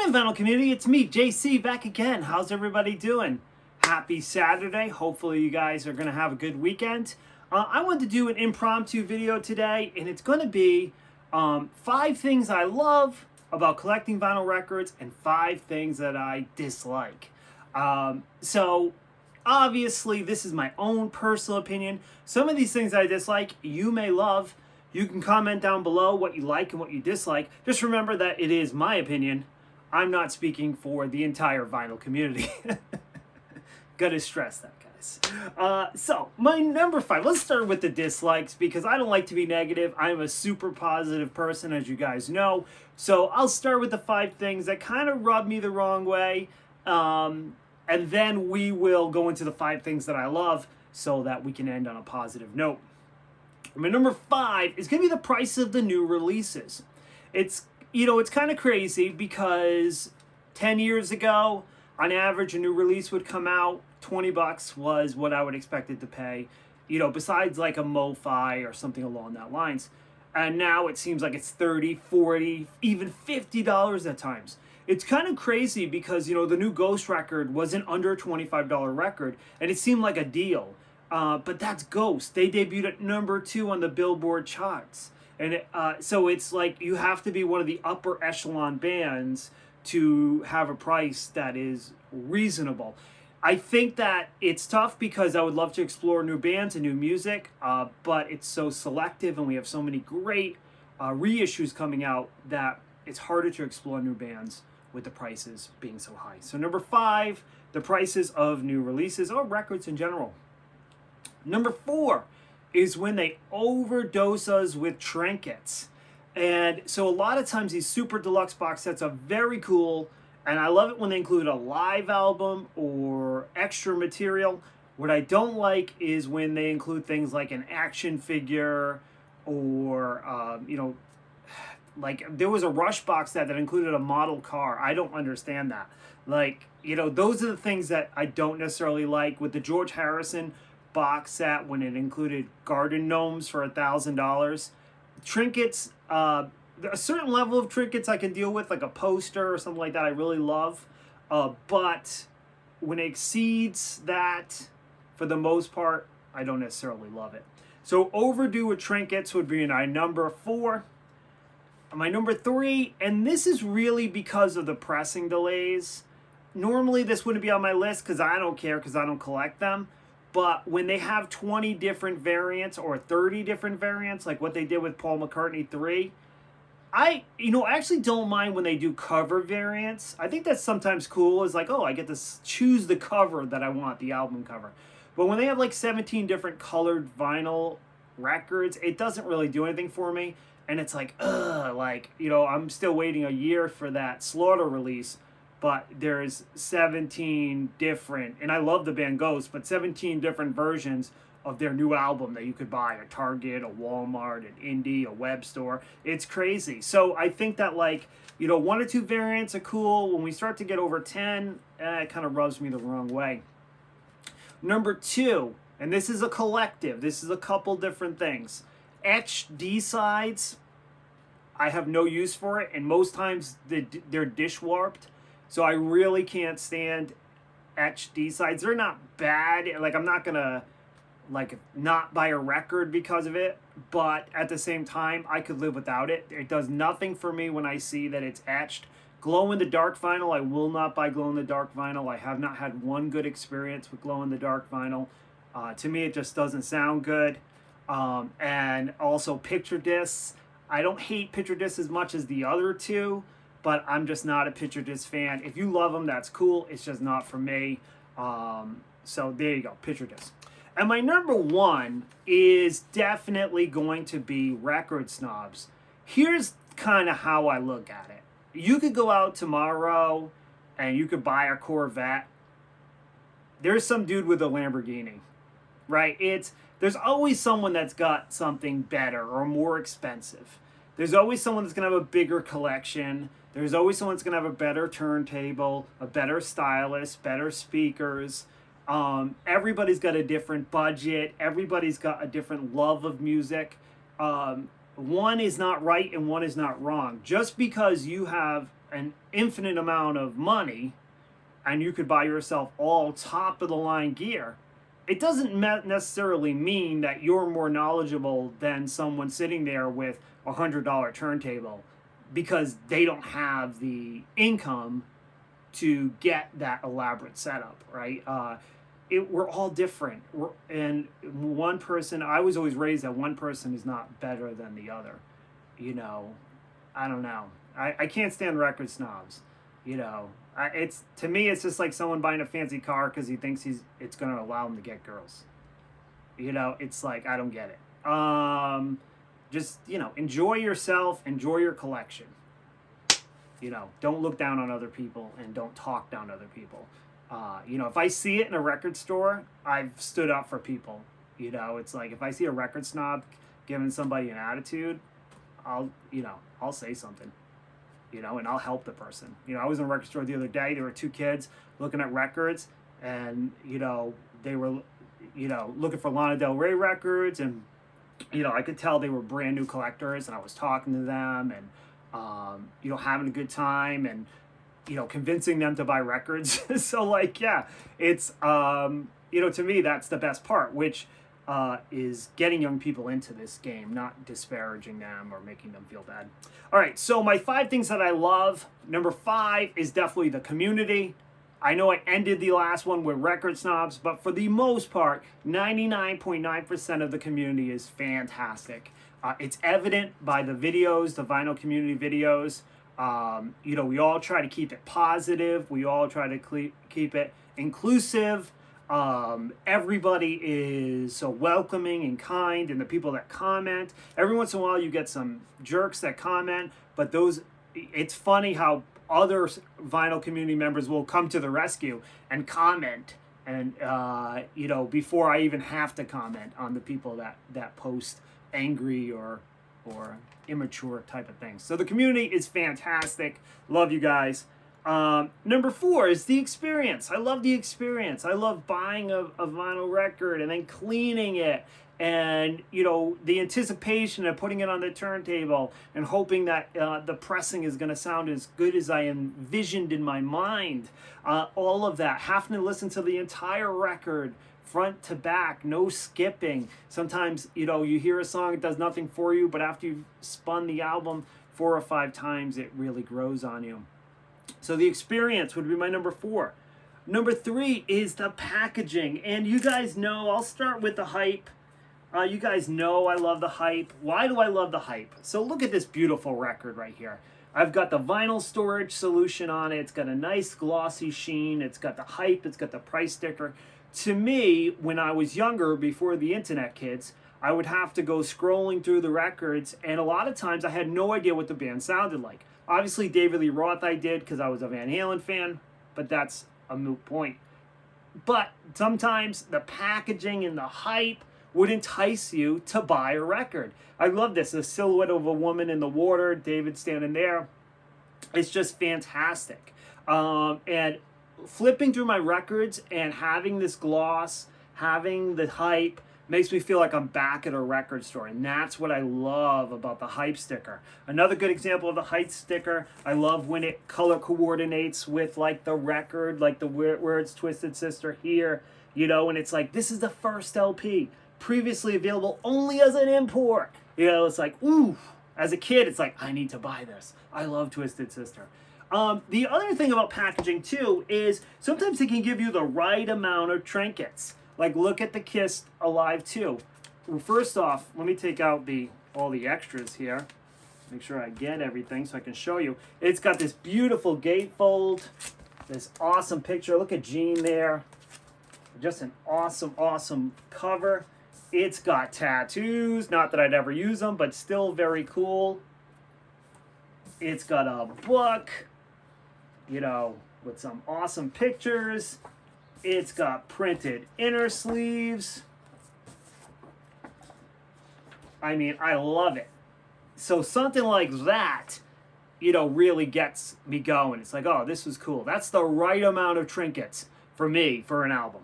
Hi, vinyl community. It's me, JC, back again. How's everybody doing? Happy Saturday. Hopefully you guys are going to have a good weekend. I wanted to do an impromptu video today, and it's going to be 5 things I love about collecting vinyl records and 5 things that I dislike. So obviously this is my own personal opinion. Some of these things I dislike, you may love. You can comment down below what you like and what you dislike. Just remember that it is my opinion. I'm not speaking for the entire vinyl community. Gotta stress that, guys. So, my number 5. Let's start with the dislikes because I don't like to be negative. I'm a super positive person, as you guys know. So, I'll start with the 5 things that kind of rub me the wrong way. And then we will go into the 5 things that I love so that we can end on a positive note. My number 5 is going to be the price of the new releases. It's kind of crazy because 10 years ago, on average, a new release would come out. $20 was what I would expect it to pay, besides like a MoFi or something along that lines. And now it seems like it's $30, $40, even $50 at times. It's kind of crazy because, the new Ghost record was an under $25 record, and it seemed like a deal. But that's Ghost. They debuted at number 2 on the Billboard charts. And so it's like you have to be one of the upper echelon bands to have a price that is reasonable. I think that it's tough because I would love to explore new bands and new music, but it's so selective and we have so many great reissues coming out that it's harder to explore new bands with the prices being so high. So number 5, the prices of new releases or records in general. Number 4 is when they overdose us with trinkets. And so a lot of times these super deluxe box sets are very cool, and I love it when they include a live album or extra material. What I don't like is when they include things like an action figure or, like there was a Rush box set that included a model car. I don't understand that. Those are the things that I don't necessarily like. With the George Harrison box set, when it included garden gnomes for $1,000, trinkets, a certain level of trinkets I can deal with, like a poster or something like that, I really love, but when it exceeds that, for the most part, I don't necessarily love it. So overdue with trinkets would be my number 4. My number 3, and this is really because of the pressing delays. Normally this wouldn't be on my list because I don't care, because I don't collect them. But when they have 20 different variants or 30 different variants, like what they did with Paul McCartney 3, I actually don't mind when they do cover variants. I think that's sometimes cool. It's like, oh, I get to choose the cover that I want, the album cover. But when they have like 17 different colored vinyl records, it doesn't really do anything for me. And it's like, I'm still waiting a year for that Slaughter release. But there's 17 different, and I love the band Ghost, but 17 different versions of their new album that you could buy at Target, a Walmart, an indie, a web store. It's crazy. So I think that 1 or 2 variants are cool. When we start to get over 10, it kind of rubs me the wrong way. Number 2, and this is a collective. This is a couple different things. Etched D-sides, I have no use for it, and most times they're dish warped. So I really can't stand etched D-sides. They're not bad. I'm not going to, not buy a record because of it. But at the same time, I could live without it. It does nothing for me when I see that it's etched. Glow-in-the-dark vinyl, I will not buy glow-in-the-dark vinyl. I have not had one good experience with glow-in-the-dark vinyl. To me, it just doesn't sound good. And also picture discs. I don't hate picture discs as much as the other 2. But I'm just not a picture disc fan. If you love them, that's cool. It's just not for me. So there you go, picture disc. And my number 1 is definitely going to be record snobs. Here's kind of how I look at it. You could go out tomorrow and you could buy a Corvette. There's some dude with a Lamborghini, right? There's always someone that's got something better or more expensive. There's always someone that's going to have a bigger collection. There's always someone that's going to have a better turntable, a better stylus, better speakers. Everybody's got a different budget. Everybody's got a different love of music. One is not right and one is not wrong. Just because you have an infinite amount of money and you could buy yourself all top of the line gear, it doesn't necessarily mean that you're more knowledgeable than someone sitting there with $100 turntable because they don't have the income to get that elaborate setup, right? We're all different. And one person, I was always raised that one person is not better than the other. You know, I don't know. I can't stand record snobs. You know, it's, to me, it's just like someone buying a fancy car because he thinks it's going to allow him to get girls. You know, it's like, I don't get it. Just, you know, enjoy yourself, enjoy your collection. You know, don't look down on other people and don't talk down other people. You know, if I see it in a record store, I've stood up for people. You know, it's like if I see a record snob giving somebody an attitude, I'll say something. You know, and I'll help the person. You know, I was in a record store the other day. There were two kids looking at records, and you know, they were, you know, looking for Lana Del Rey records, and you know, I could tell they were brand new collectors, and I was talking to them, and you know, having a good time, and you know, convincing them to buy records. So like, yeah, it's you know, to me, that's the best part, which is getting young people into this game, not disparaging them or making them feel bad. All right, so my 5 things that I love. Number 5 is definitely the community. I know I ended the last one with record snobs, but for the most part, 99.9% of the community is fantastic. It's evident by the videos, the vinyl community videos. You know, we all try to keep it positive. We all try to keep it inclusive. Everybody is so welcoming and kind, and the people that comment, every once in a while you get some jerks that comment, but it's funny how other vinyl community members will come to the rescue and comment, and you know, before I even have to comment on the people that post angry or immature type of things. So the community is fantastic. Love you guys. Number 4 is the experience. I love the experience. I love buying a vinyl record and then cleaning it, and you know, the anticipation of putting it on the turntable and hoping that the pressing is going to sound as good as I envisioned in my mind. All of that, having to listen to the entire record front to back, no skipping. Sometimes, you know, you hear a song, it does nothing for you, but after you've spun the album 4 or 5 times, it really grows on you. So the experience would be my number 4. Number 3 is the packaging. And you guys know, I'll start with the hype. You guys know I love the hype. Why do I love the hype? So look at this beautiful record right here. I've got the vinyl storage solution on it. It's got a nice glossy sheen. It's got the hype. It's got the price sticker. To me, when I was younger, before the internet kids, I would have to go scrolling through the records, and a lot of times I had no idea what the band sounded like. Obviously, David Lee Roth I did because I was a Van Halen fan, but that's a moot point. But sometimes the packaging and the hype would entice you to buy a record. I love this, the silhouette of a woman in the water, David standing there. It's just fantastic. And flipping through my records and having this gloss, having the hype, makes me feel like I'm back at a record store, and that's what I love about the hype sticker. Another good example of the hype sticker, I love when it color coordinates with like the record, like the words Twisted Sister here, you know, and it's like, this is the first LP, previously available only as an import. You know, it's like, ooh, as a kid, it's like, I need to buy this. I love Twisted Sister. The other thing about packaging too is sometimes they can give you the right amount of trinkets. Like, look at the Kiss Alive 2. Well, first off, let me take out all the extras here. Make sure I get everything so I can show you. It's got this beautiful gatefold, this awesome picture. Look at Gene there. Just an awesome, awesome cover. It's got tattoos. Not that I'd ever use them, but still very cool. It's got a book, you know, with some awesome pictures. It's got printed inner sleeves. I mean, I love it. So something like that, you know, really gets me going. It's like, oh, this was cool. That's the right amount of trinkets for me for an album.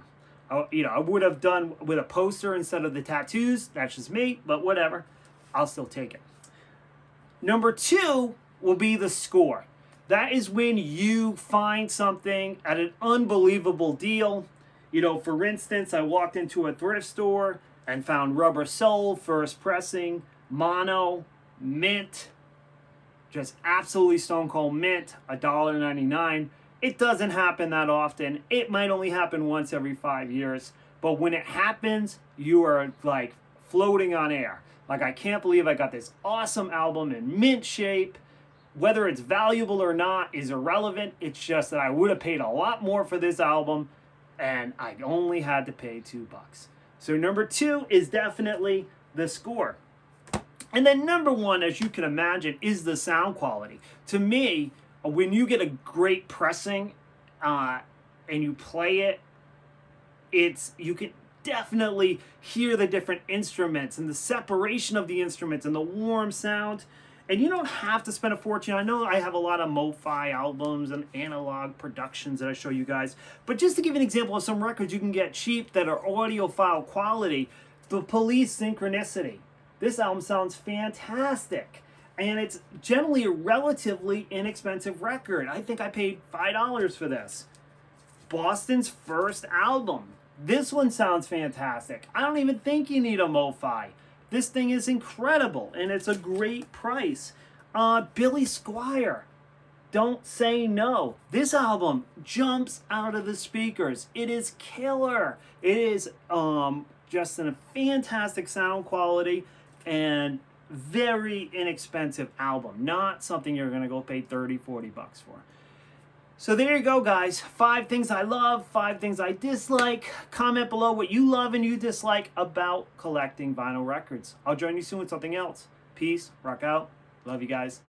You know, I would have done with a poster instead of the tattoos. That's just me, but whatever. I'll still take it. Number 2 will be the score. That is when you find something at an unbelievable deal. You know, for instance, I walked into a thrift store and found Rubber Soul, first pressing, mono, mint, just absolutely stone cold mint, $1.99. It doesn't happen that often. It might only happen once every 5 years. But when it happens, you are like floating on air. Like, I can't believe I got this awesome album in mint shape. Whether it's valuable or not is irrelevant. It's just that I would have paid a lot more for this album, and I only had to pay $2. So number 2 is definitely the score. And then number 1, as you can imagine, is the sound quality. To me, when you get a great pressing and you play it, you can definitely hear the different instruments and the separation of the instruments and the warm sound. And you don't have to spend a fortune. I know I have a lot of MoFi albums and analog productions that I show you guys. But just to give you an example of some records you can get cheap that are audiophile quality, The Police Synchronicity. This album sounds fantastic. And it's generally a relatively inexpensive record. I think I paid $5 for this. Boston's first album. This one sounds fantastic. I don't even think you need a MoFi. This thing is incredible, and it's a great price. Billy Squier, Don't Say No. This album jumps out of the speakers. It is killer. It is just a fantastic sound quality and very inexpensive album. Not something you're going to go pay $30, $40 for. So there you go, guys. 5 things I love, 5 things I dislike. Comment below what you love and you dislike about collecting vinyl records. I'll join you soon with something else. Peace, rock out. Love you guys.